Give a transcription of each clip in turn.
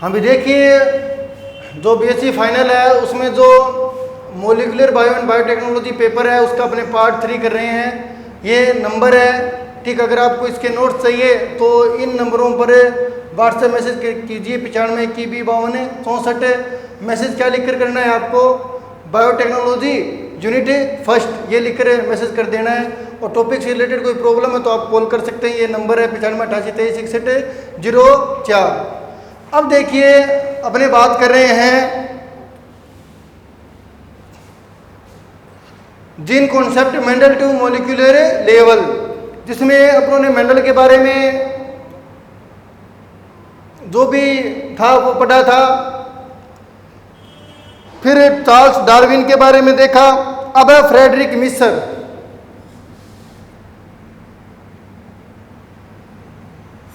हम भी देखिए जो बीएससी फाइनल है उसमें जो molecular bio and biotechnology paper है उसका अपने पार्ट 3 कर रहे हैं। ये नंबर है, ठीक। अगर आपको इसके नोट्स चाहिए तो इन नंबरों पर व्हाट्सएप मैसेज कीजिए 95 21 52 64। मैसेज क्या लिखकर करना है आपको, बायोटेक्नोलॉजी यूनिट फर्स्ट, ये लिखकर मैसेज कर देना है। और टॉपिक से रिलेटेड कोई प्रॉब्लम है तो आप कॉल कर सकते हैं। ये नंबर है 95 88 23 61 04। अब देखिए अपने बात कर रहे हैं gene concept Mendel to molecular level, जिसमें अपनों ने मेंडल के बारे में जो भी था वो पढ़ा था। फिर चार्ल्स डार्विन के बारे में देखा। अब है फ्रेडरिक मिसर।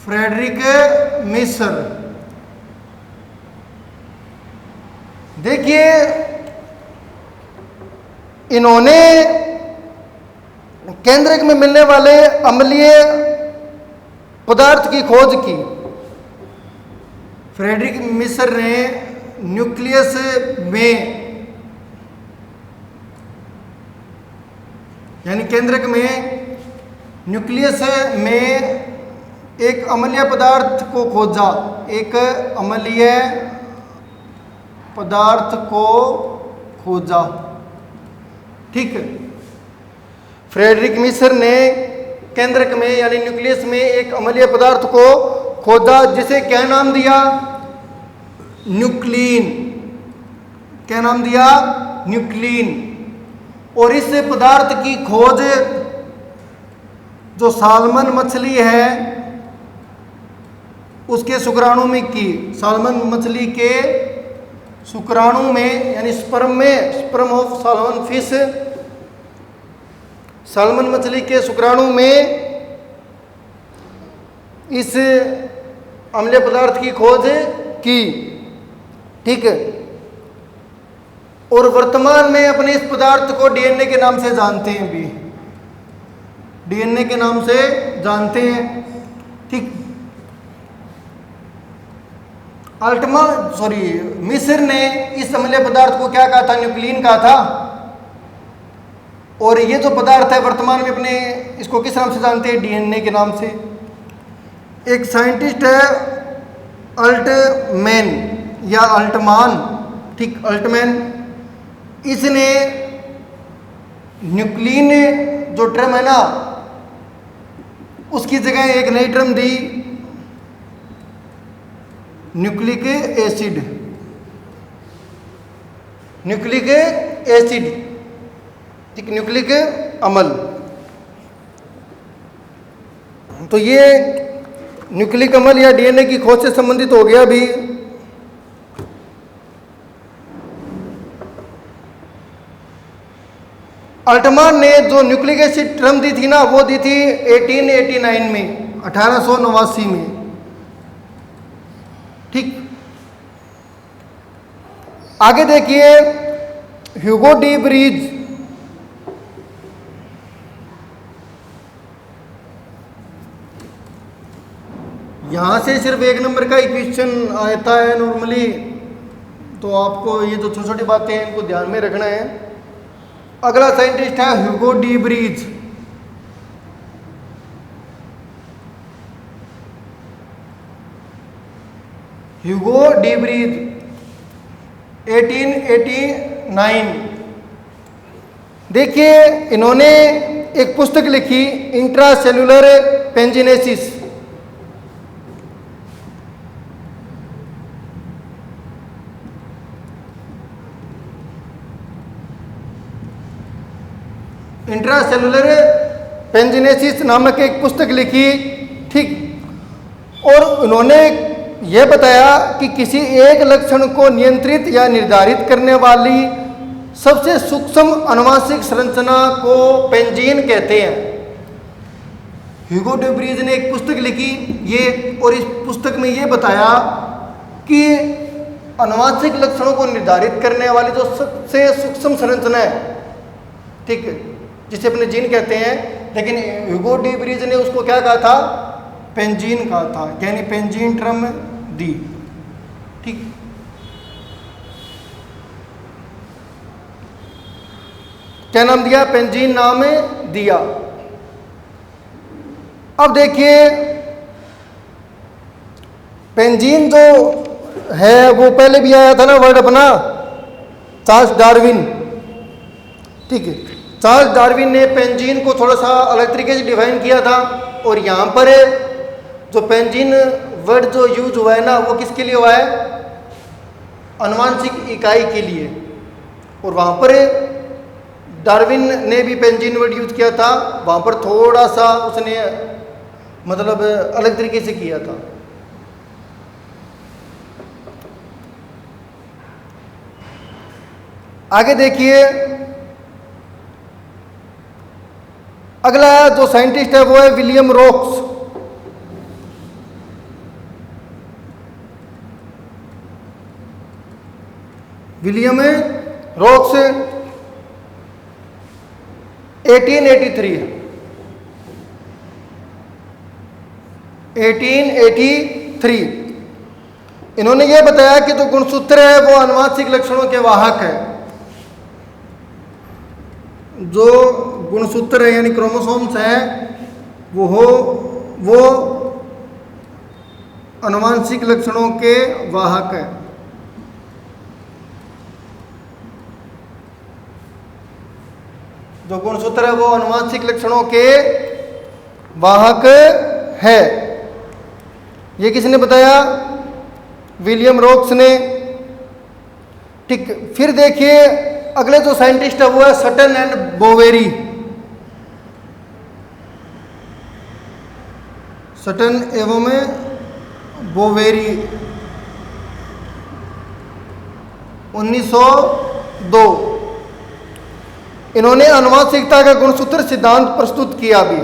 फ्रेडरिक मिसर, देखिए इन्होंने केंद्रक में मिलने वाले अम्लीय पदार्थ की खोज की। फ्रेडरिक मिसर ने न्यूक्लियस में यानी केंद्रक में न्यूक्लियस में एक अम्लीय पदार्थ को खोजा, एक अम्लीय पदार्थ को खोजा, ठीक है। फ्रेडरिक मिसर ने केंद्रक में यानी न्यूक्लियस में एक अम्लीय पदार्थ को खोजा जिसे क्या नाम दिया, न्यूक्लिन। क्या नाम दिया, न्यूक्लिन। और इस पदार्थ की खोज जो सालमन मछली है उसके शुक्राणु में की। सालमन मछली के शुक्राणु में यानी स्पर्म में, sperm of salmon fish, salmon मछली के शुक्राणु में इस अम्लीय पदार्थ की खोज की, ठीक है। और वर्तमान में अपने इस पदार्थ को डीएनए के नाम से जानते हैं, भी डीएनए के नाम से जानते हैं, ठीक। मिस्र ने इस अम्लीय पदार्थ को क्या कहा था, न्यूक्लिन कहा था। और ये जो पदार्थ है वर्तमान में अपने इसको किस नाम से जानते हैं, डीएनए के नाम से। एक साइंटिस्ट है अल्टमैन या अल्टमान, ठीक, अल्टमैन। इसने न्यूक्लिन जो टर्म है ना उसकी जगह एक नई टर्म दी, न्यूक्लिक एसिड। न्यूक्लिक एसिड, ठीक, न्यूक्लिक अम्ल। तो ये न्यूक्लिक अम्ल या डीएनए की खोज से संबंधित हो गया। भी अल्टमान ने जो न्यूक्लिक एसिड टर्म दी थी ना वो दी थी 1889 में, 1889 में, ठीक। आगे देखिए ह्यूगो डी ब्रीज। यहां से सिर्फ एक नंबर का ही क्वेश्चन आता है नॉर्मली, तो आपको ये जो छोटी छोटी बातें हैं इनको ध्यान में रखना है। अगला साइंटिस्ट है Hugo de Vries. Hugo de Vries 1889। देखिए इन्होंने एक पुस्तक लिखी इंट्रासेल्युलर पेंजिनेसिस। इंट्रासेल्युलर पेंजिनेसिस नामक एक पुस्तक लिखी, ठीक। और उन्होंने यह बताया कि किसी एक लक्षण को नियंत्रित या निर्धारित करने वाली सबसे सूक्ष्म आनुवंशिक संरचना को पेंजीन कहते हैं। ह्यूगो डी ब्रीज ने एक पुस्तक लिखी ये, और इस पुस्तक में ये बताया कि आनुवंशिक लक्षणों को निर्धारित करने वाली जो सबसे सूक्ष्म संरचना है, ठीक है, जिसे अपने जीन कहते हैं, लेकिन ह्यूगो डी ब्रीज ने उसको क्या कहा था, पेंजीन कहा था, यानी पेंजीन टर्म दी, ठीक। क्या नाम दिया? पेंजीन नाम दिया। अब देखिए पेंजीन जो है वो पहले भी आया था ना वर्ड अपना, चार्ल्स डार्विन। ठीक है, चार्ल्स डार्विन ने पेंजीन को थोड़ा सा अलग तरीके से डिफाइन किया था। और यहाँ पर जो पेंजीन वर्ड जो यूज हुआ है ना, वो किसके लिए हुआ है? अनुवांशिक इकाई के लिए। और वहाँ पर डार्विन ने भी पेंजीन वर्ड यूज किया था, वहाँ पर थोड़ा सा उसने मतलब अलग तरीके से किया था। आगे देखिए, अगला जो साइंटिस्ट है वो है विलियम रोक्स। विलियम रोक्स 1883 इन्होंने ये बताया कि जो गुणसूत्र है वो अनुवांशिक लक्षणों के वाहक है। जो गुणसूत्र है यानी क्रोमोसोम्स हैं वो अनुवांशिक लक्षणों के वाहक है। जो गुणसूत्र है वो अनुवांशिक लक्षणों के वाहक है। ये किसने बताया? विलियम रोक्स ने। ठीक, फिर देखिए अगले जो साइंटिस्ट है वो है सटन एंड बोवेरी। सटन एवं बोवेरी 1902। इन्होंने अनुवांशिकता का गुणसूत्र सिद्धांत प्रस्तुत किया भी।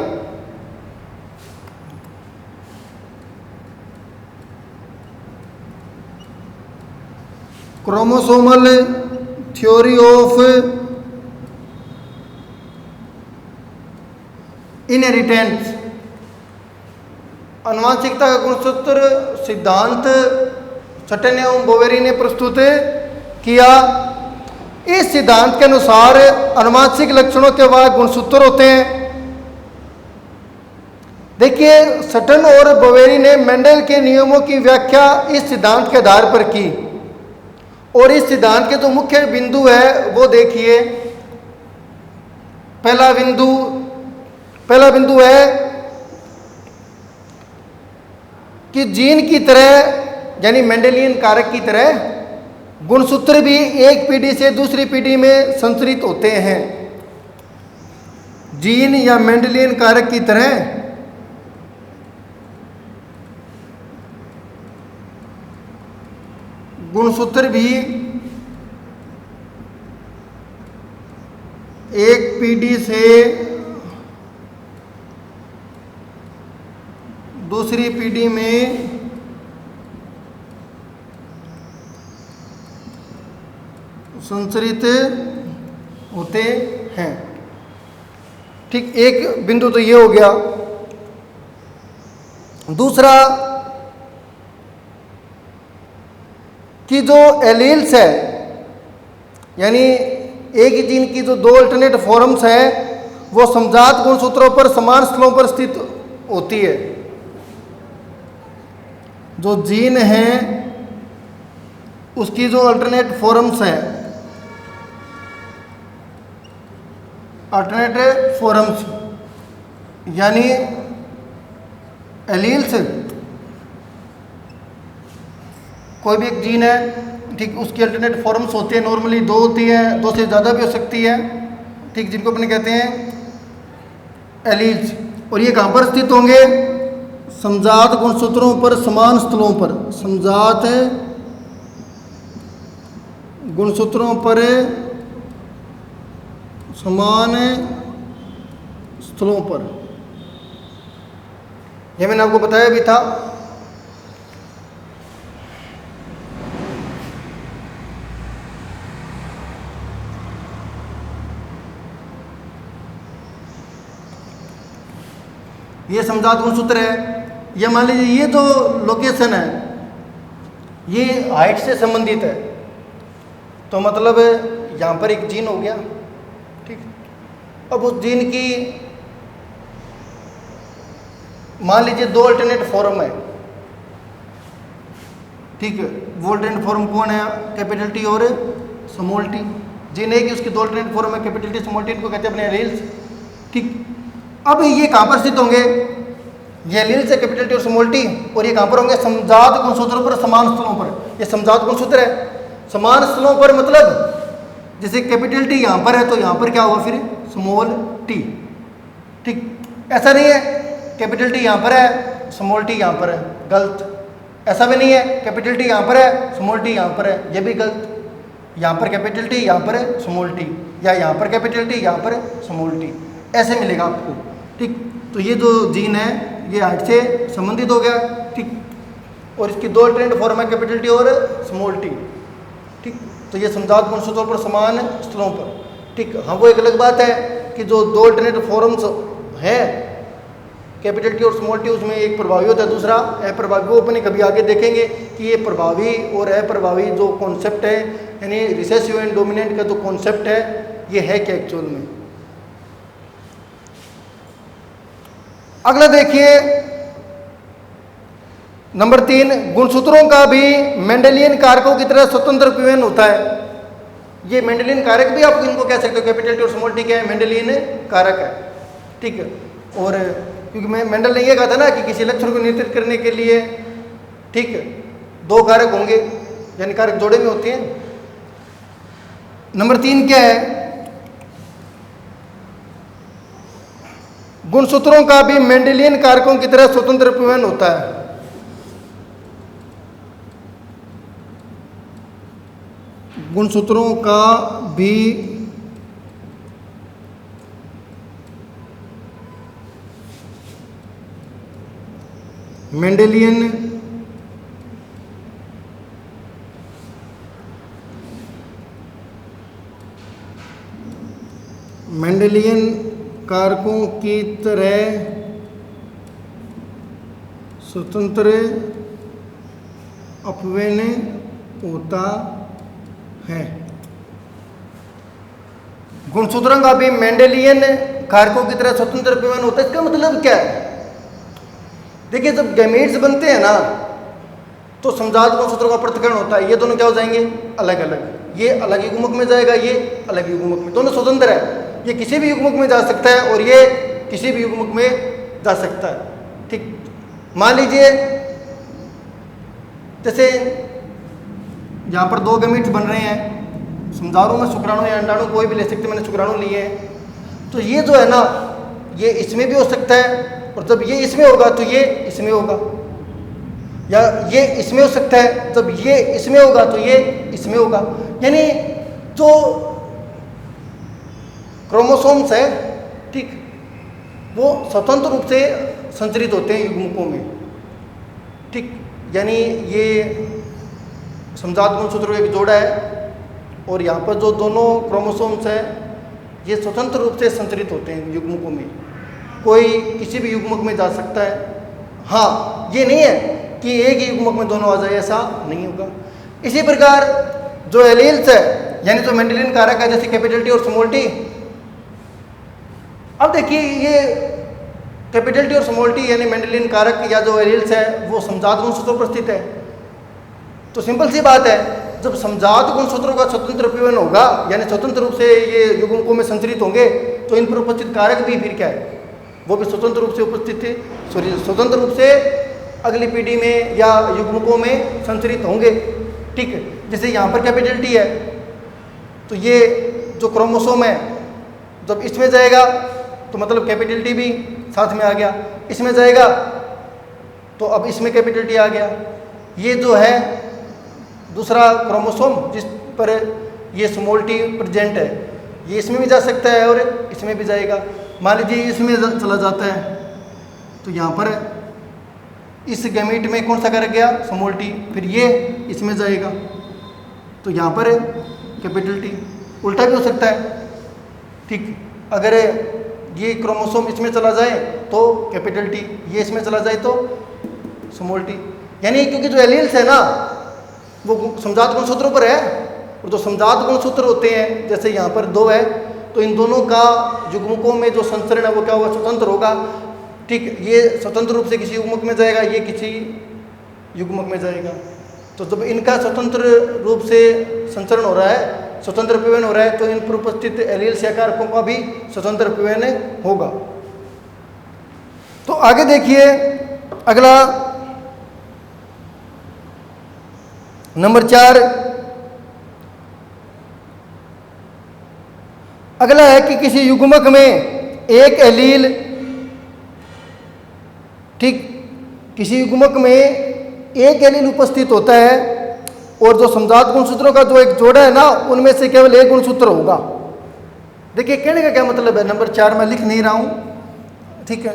क्रोमोसोमल थ्योरी ऑफ इनहेरिटेंस, अनुवांशिकता का गुणसूत्र सिद्धांत सटन एवं बोवेरी ने प्रस्तुत किया। इस सिद्धांत के अनुसार अनुवांशिक लक्षणों के वाहक गुणसूत्र होते हैं। देखिए सटन और बोवेरी ने मेंडल के नियमों की व्याख्या इस सिद्धांत के आधार पर की। और इस सिद्धांत के जो मुख्य बिंदु है वो देखिए। पहला बिंदु है कि जीन की तरह यानी मेंडेलियन कारक की तरह गुणसूत्र भी एक पीढ़ी से दूसरी पीढ़ी में संचरित होते हैं। जीन या मेंडेलियन कारक की तरह गुणसूत्र भी एक पीढ़ी से दूसरी पीढ़ी में संचरित होते हैं। ठीक, एक बिंदु तो ये हो गया। दूसरा कि जो एलील्स है यानी एक ही जीन की जो दो अल्टरनेट फॉर्म्स हैं वो समजात गुणसूत्रों पर समान स्थलों पर स्थित होती है। जो जीन है उसकी जो अल्टरनेट फॉर्म्स हैं, अल्टरनेट फॉर्म्स यानी एलील्स, कोई भी एक जीन है ठीक, उसकी अल्टरनेट फॉर्म्स होती है। नॉर्मली दो होती है, दो से ज़्यादा भी हो सकती है ठीक, जिनको अपने कहते हैं एलील्स। और ये कहाँ पर स्थित होंगे? समजात गुणसूत्रों पर समान स्थलों पर, समजात गुणसूत्रों पर समान स्थलों पर। यह मैंने आपको बताया भी था। ये समजात गुणसूत्र है। ये मान लीजिए ये जो लोकेशन है ये हाइट से संबंधित है, तो मतलब यहाँ पर एक जीन हो गया, ठीक। अब उस जीन की मान लीजिए दो अल्टरनेट फॉर्म है, ठीक है। वो अल्टरनेट फॉर्म कौन है? कैपिटल टी और स्मॉल टी। जीन है कि उसकी दो अल्टरनेट फॉर्म है, कैपिटल टी स्मॉल टी, इनको कहते हैं अपने एलील्स, ठीक। अब ये कहाँ पर स्थित होंगे? ये एलील्स है कैपिटल टी और स्मॉल टी, और ये कहाँ पर होंगे? समजात गुणसूत्रों पर, समान स्थलों पर। ये समजात गुणसूत्र है, समान स्थलों पर, मतलब जैसे कैपिटल टी यहाँ पर है तो यहाँ पर क्या होगा फिर? स्मॉल टी, ठीक। ऐसा नहीं है कैपिटल टी यहाँ पर है स्मॉल टी यहाँ पर है, गलत। ऐसा भी नहीं है कैपिटल टी यहाँ पर है स्मॉल टी यहाँ पर है, ये भी गलत। यहाँ पर कैपिटल टी यहाँ पर है स्मॉल टी, या यहाँ पर कैपिटल टी यहाँ पर है स्मॉल टी, ऐसे मिलेगा आपको, ठीक। तो ये जो जीन है ये हाइट से संबंधित हो गया, ठीक। और इसकी दो अल्टरनेट फॉर्म है, कैपिटल टी और स्मॉल टी, ठीक। तो ये समजात गुणसूत्रों पर, समान स्थलों पर, ठीक। हाँ, वो एक अलग बात है कि जो दो अल्टरनेट फॉर्म्स है कैपिटल टी और स्मॉल टी, उसमें एक प्रभावी होता है, दूसरा अप्रभावी। वो अपने कभी आगे देखेंगे कि ये प्रभावी और अप्रभावी जो कॉन्सेप्ट है, यानी रिसेसिव एंड डोमिनेंट का जो कॉन्सेप्ट है, ये है क्या एक्चुअल में। अगला देखिए नंबर 3, गुणसूत्रों का भी मेंडेलियन कारकों की तरह स्वतंत्र क्रियान्वयन होता है। ये मेंडेलियन कारक भी आप इनको कह सकते हो, कैपिटल टी और स्मॉल टी क्या है? मेंडेलियन कारक है, ठीक है। और क्योंकि मैं मेंडल ने ये कहा था ना कि किसी लक्षण को नियंत्रित करने के लिए, ठीक है, दो कारक होंगे, यानी कारक जोड़े में होते हैं। नंबर 3 क्या है? गुणसूत्रों का भी मेंडेलियन कारकों की तरह स्वतंत्र क्रियान्वयन होता है। गुणसूत्रों का भी मेंडेलियन कारकों की तरह स्वतंत्र अपव्यय होता है। गुणसूत्रों का भी मेंडेलियन कारकों की तरह स्वतंत्र अपव्यय होता है। इसका मतलब क्या है? देखिए, जब गैमेट्स बनते हैं ना तो समजात गुणसूत्रों का पृथक्करण होता है। ये दोनों क्या हो जाएंगे? अलग अलग। ये अलग युग्मक में जाएगा, ये अलग युग्मक में, दोनों स्वतंत्र है। ये किसी भी युग्मक में जा सकता है और ये किसी भी युग्मक में जा सकता है, ठीक। मान लीजिए जैसे यहाँ पर दो गैमेट्स बन रहे हैं, समझारू में शुक्राणु या अंडाणु कोई भी ले सकते, मैंने शुक्राणु लिए हैं। तो ये जो है ना, ये इसमें भी हो सकता है, और जब ये इसमें होगा तो ये इसमें होगा, या ये इसमें हो सकता है, जब ये इसमें होगा तो ये इसमें होगा। यानी जो क्रोमोसोम्स है, ठीक, वो स्वतंत्र रूप से संचरित होते हैं युग्मकों में, ठीक। यानी ये समजात गुणसूत्र एक जोड़ा है, और यहाँ पर जो दोनों क्रोमोसोम्स है ये स्वतंत्र रूप से संचरित होते हैं युग्मकों में। कोई किसी भी युग्मक में जा सकता है। हाँ, ये नहीं है कि एक ही युग्मक में दोनों आ जाए, ऐसा नहीं होगा। इसी प्रकार जो एलील्स है, यानी जो मेंडेलियन कारक है, जैसे कैपिटल टी और स्मॉल टी। अब देखिए, ये कैपिटल टी और स्मॉल टी यानी मेंडेलियन कारक या जो एलील्स है वो समजात गुणसूत्रों पर स्थित है। तो सिंपल सी बात है, जब समजात गुणसूत्रों का स्वतंत्र अपव्यय होगा, यानी स्वतंत्र रूप से ये युग्मकों में संचरित होंगे, तो इन पर उपस्थित कारक भी फिर क्या है? वो भी स्वतंत्र रूप से उपस्थित है, स्वतंत्र रूप से अगली पीढ़ी में या युग्मकों में संचरित होंगे, ठीक है। जैसे यहाँ पर कैपिटल टी है, तो ये जो क्रोमोसोम है जब इसमें जाएगा तो मतलब कैपिटल टी भी साथ में आ गया, इसमें जाएगा तो अब इसमें कैपिटल टी आ गया। ये जो है दूसरा क्रोमोसोम जिस पर ये स्मॉल टी प्रेजेंट है, ये इसमें भी जा सकता है और इसमें भी जाएगा। मान लीजिए इसमें चला जाता है तो यहाँ पर इस गैमेट में कौन सा कारक गया? Small T. फिर ये इसमें जाएगा तो यहाँ पर कैपिटल टी। उल्टा भी हो सकता है, ठीक। अगर ये क्रोमोसोम इसमें चला जाए तो कैपिटल टी, ये इसमें चला जाए तो स्मॉल टी। यानी क्योंकि जो एलील्स है ना वो समजात गुणसूत्रों पर है। और जो समजात गुणसूत्र होते हैं, जैसे यहाँ पर 2 है, तो इन दोनों का युग्मकों में जो संचरण है वो क्या होगा, स्वतंत्र होगा। ठीक, ये स्वतंत्र रूप से किसी युग्मक में जाएगा, ये किसी युग्मक में जाएगा। तो जब इनका स्वतंत्र रूप से संचरण हो रहा है, स्वतंत्र अपव्ययन हो रहा है, तो इन पर उपस्थित एलील्स या कारकों का भी स्वतंत्र अपव्ययन होगा। तो आगे देखिए, अगला नंबर 4, अगला है कि किसी युग्मक में एक एलील, ठीक, किसी युग्मक में एक एलील उपस्थित होता है और जो समजात गुणसूत्रों का जो एक जोड़ा है ना, उनमें से केवल एक गुणसूत्र होगा। देखिए कहने का क्या मतलब है, नंबर 4 मैं लिख नहीं रहा हूँ, ठीक है,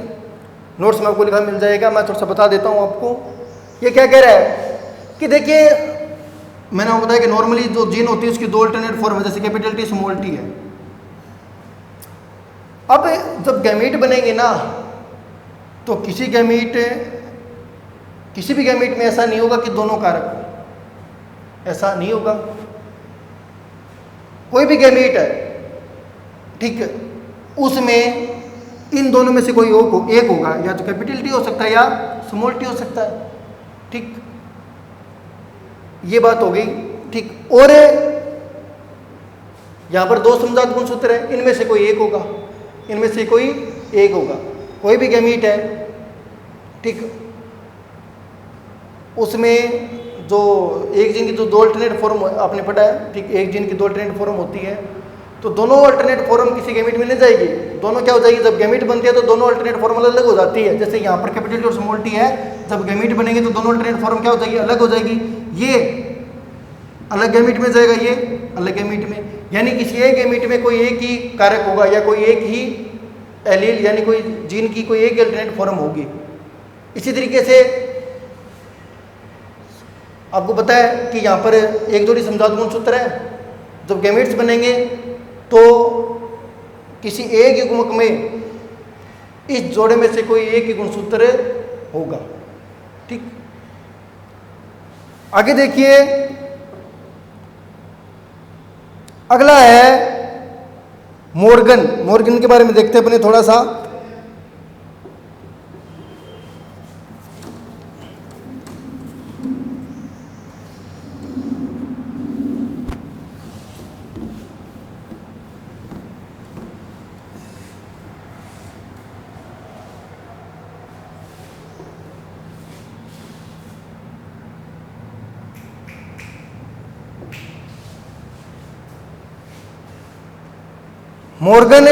नोट्स में आपको लिखा मिल जाएगा, मैं थोड़ा सा बता देता हूँ आपको। ये क्या कह रहा है कि देखिए, मैंने आपको बताया कि नॉर्मली जो जीन होती है उसकी 2 अल्टरनेट फॉर्म है, जैसे कैपिटल टी स्मॉल टी है। अब जब गैमीट बनेंगे ना, तो किसी भी गैमीट में ऐसा नहीं होगा कि दोनों कारक हो, ऐसा नहीं होगा। कोई भी गैमीट है, ठीक है, उसमें इन दोनों में से कोई एक होगा, या तो कैपिटल टी हो सकता है या स्मॉल टी हो सकता है, ठीक, ये बात हो गई, ठीक। और यहां पर 2 समजात गुणसूत्र है, इनमें से कोई एक होगा, इनमें से कोई एक होगा। कोई भी गैमीट है, ठीक, उसमें जो एक जीन की जो 2 अल्टरनेट फॉर्म आपने पढ़ा है, ठीक, एक जीन की 2 अल्टरनेट फॉर्म होती है, तो दोनों अल्टरनेट फॉर्म किसी गैमीट में नहीं जाएगी। दोनों क्या हो जाएगी, जब गैमीट बनती है तो दोनों अल्टरनेट फॉर्म अलग हो जाती है। जैसे यहाँ पर कैपिटल टी और स्मॉल टी है, जब गैमीट बनेंगे तो दोनों अल्टरनेट फॉर्म क्या हो जाएगी, अलग हो जाएगी। ये अलग गैमीट में जाएगा, ये अलग गैमीट में, यानी किसी एक गैमीट में कोई एक ही कारक होगा या कोई एक ही एलील, यानी कोई जीन की कोई एक अल्टरनेट फॉर्म होगी। इसी तरीके से आपको पता है कि यहाँ पर एक जोड़ी समजात गुणसूत्र है, जब गैमीट्स बनेंगे तो किसी एक युग्मक में इस जोड़े में से कोई एक ही गुणसूत्र होगा, ठीक। आगे देखिए, अगला है मॉर्गन के बारे में देखते हैं अपने थोड़ा सा। मॉर्गन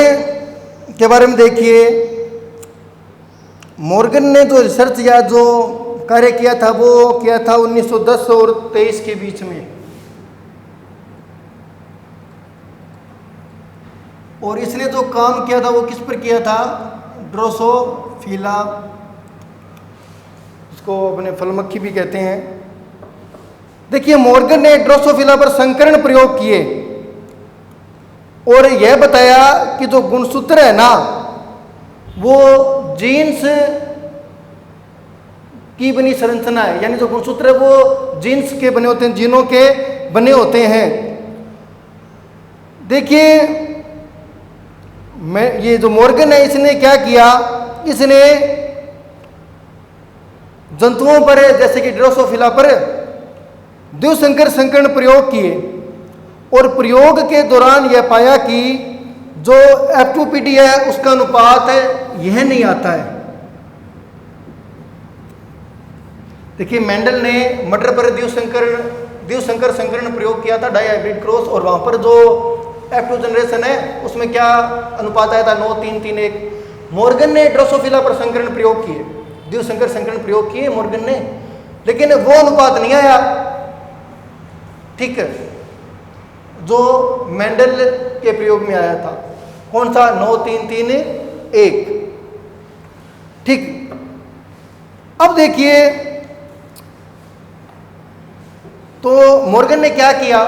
के बारे में देखिए, मॉर्गन ने जो रिसर्च या जो कार्य किया था वो किया था 1910 और 23 के बीच में। और इसने जो काम किया था वो किस पर किया था, ड्रोसोफिला, इसको अपने फलमक्खी भी कहते हैं। देखिए मॉर्गन ने ड्रोसोफिला पर संकरण प्रयोग किए और यह बताया कि जो गुणसूत्र है ना वो जीन्स की बनी संरचना है, यानी जो गुणसूत्र है वो जीन्स के बने होते हैं, जीनों के बने होते हैं। देखिए ये जो मॉर्गन है इसने क्या किया, इसने जंतुओं पर जैसे कि ड्रोसोफिला पर द्विसंकर संकरण प्रयोग किए और प्रयोग के दौरान यह पाया कि जो F2PD है उसका अनुपात यह नहीं आता है। देखिए मेंडल ने मटर पर द्विसंकर संकरण प्रयोग किया था, डाई हाइब्रिड क्रॉस, और वहां पर जो F2 जनरेशन है उसमें क्या अनुपात आया था, 9:3:3:1। मॉर्गन ने ड्रोसोफिला पर संकरण प्रयोग किए, द्विसंकर संकरण प्रयोग किए मॉर्गन ने, लेकिन वो अनुपात नहीं आया, ठीक है, जो मेंडल के प्रयोग में आया था। कौन सा, 9:3:3:1, ठीक। अब देखिए तो मॉर्गन ने क्या किया,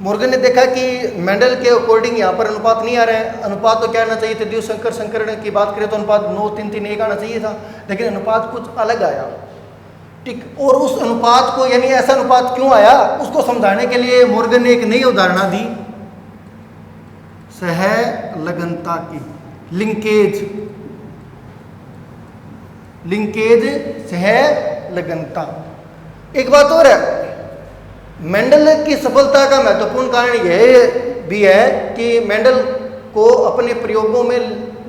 मॉर्गन ने देखा कि मेंडल के अकॉर्डिंग यहाँ पर अनुपात नहीं आ रहा है। अनुपात तो क्या आना चाहिए था, द्विसंकर संकरण की बात करें तो अनुपात 9:3:3:1 आना चाहिए था, लेकिन अनुपात कुछ अलग आया। ठीक। और उस अनुपात को, यानी ऐसा अनुपात क्यों आया, उसको समझाने के लिए मॉर्गन ने एक नई अवधारणा दी, सहलगनता की, लिंकेज, लिंकेज सहलगनता। एक बात और है, मेंडल की सफलता का महत्वपूर्ण कारण यह भी है कि मेंडल को अपने प्रयोगों में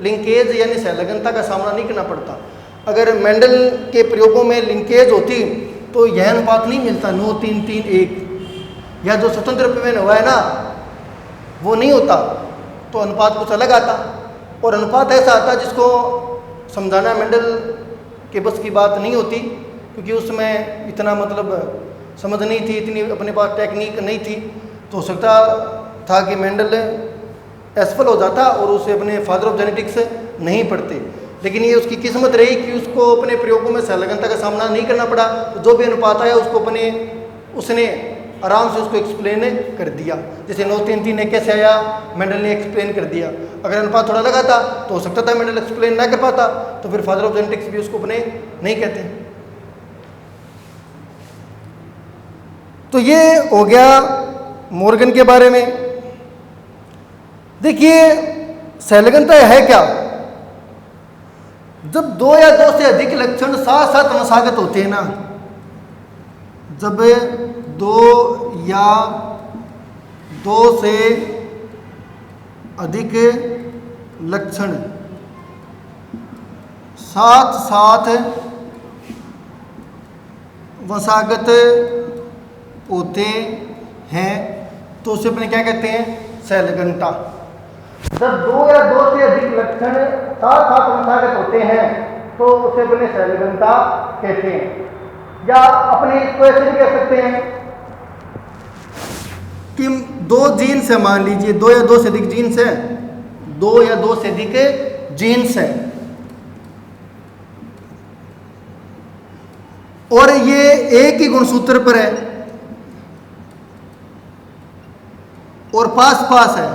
लिंकेज यानी सहलगनता का सामना नहीं करना पड़ता। अगर मेंडल के प्रयोगों में लिंकेज होती तो यह अनुपात नहीं मिलता 9, 3, 3, 1, या जो स्वतंत्र प्रमेय हुआ है ना वो नहीं होता, तो अनुपात कुछ अलग आता। और अनुपात ऐसा आता जिसको समझाना मेंडल के बस की बात नहीं होती, क्योंकि उसमें इतना मतलब समझ नहीं थी, इतनी अपने पास टेक्निक नहीं थी। तो हो सकता था कि मेंडल असफल हो जाता और उसे अपने फादर ऑफ जेनेटिक्स नहीं पढ़ते। लेकिन ये उसकी किस्मत रही कि उसको अपने प्रयोगों में सहलगनता का सामना नहीं करना पड़ा। तो जो भी अनुपात आया उसको उसने आराम से उसको एक्सप्लेन कर दिया। जैसे 9, 3, 3 कैसे आया, मेंडल ने एक्सप्लेन कर दिया। अगर अनुपात थोड़ा लगा था तो हो सकता था मेंडल एक्सप्लेन ना कर पाता, तो फिर फादर ऑफ जेनेटिक्स भी उसको अपने नहीं कहते। तो ये हो गया मॉर्गन के बारे में। देखिए सहलगनता है क्या? जब 2 या 2 से अधिक लक्षण साथ साथ वंशागत होते हैं ना, जब 2 या 2 से अधिक लक्षण साथ साथ वंशागत होते हैं तो उसे अपने क्या कहते हैं? सहलगनता। जब 2 या 2 से अधिक लक्षण साथ साथ वंशागत होते हैं तो उसे अपने सहलगनता कहते हैं। या अपने इसको ऐसे भी कह सकते हैं कि 2 जीन्स है, मान लीजिए 2 या 2 से अधिक जीन्स है, 2 या 2 से अधिक जीन्स है, और ये एक ही गुणसूत्र पर है और पास पास है।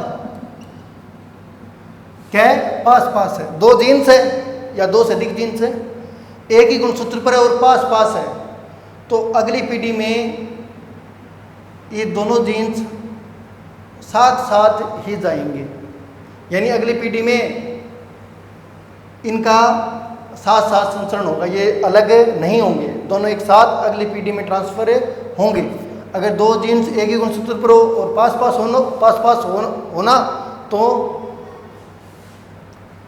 क्या है? पास पास है। 2 जीन्स है या 2 से अधिक जीन्स है, एक ही गुणसूत्र पर है और पास पास है, तो अगली पीढ़ी में ये दोनों जीन्स साथ साथ ही जाएंगे। यानी अगली पीढ़ी में इनका साथ साथ संचरण होगा, ये अलग नहीं होंगे, दोनों एक साथ अगली पीढ़ी में ट्रांसफर होंगे। अगर 2 जीन्स एक ही गुणसूत्र पर हो और पास पास होना तो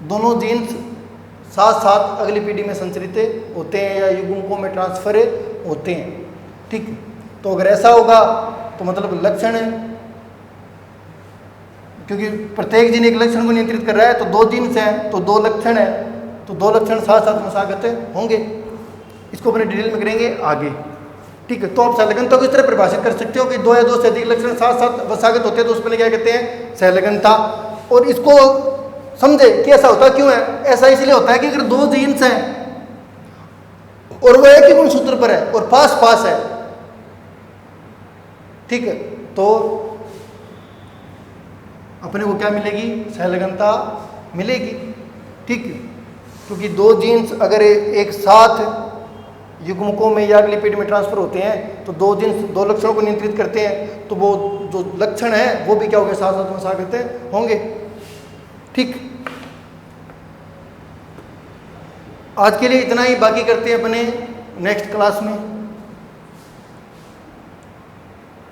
दोनों जीन्स साथ साथ अगली पीढ़ी में संचरित होते हैं या युग्मकों में ट्रांसफर होते हैं। ठीक। तो अगर ऐसा होगा तो मतलब लक्षण है, क्योंकि प्रत्येक जीन एक लक्षण को नियंत्रित कर रहा है, तो 2 जीन्स हैं तो 2 लक्षण है, तो 2 लक्षण साथ साथ वंशागत होंगे। इसको अपने डिटेल में करेंगे आगे। ठीक है। तो आप सहलगनता को इस तरह परिभाषित कर सकते हो कि 2 या 2 से अधिक लक्षण साथ साथ वंशागत होते हैं तो उसमें क्या कहते हैं? सहलगनता। और इसको समझे कि ऐसा होता क्यों है? ऐसा इसलिए होता है कि अगर 2 जीन्स हैं और वो एक ही गुणसूत्र पर है और पास पास है, ठीक है, तो अपने को क्या मिलेगी? सहलगनता मिलेगी। ठीक है। क्योंकि 2 जीन्स अगर एक साथ युग्मकों में या अगली पीढ़ी में ट्रांसफर होते हैं तो 2 जीन्स 2 लक्षणों को नियंत्रित करते हैं, तो वो जो लक्षण है वो भी क्या होंगे? साथ साथ वंशागत होंगे। ठीक। आज के लिए इतना ही, बाकी करते हैं अपने नेक्स्ट क्लास में।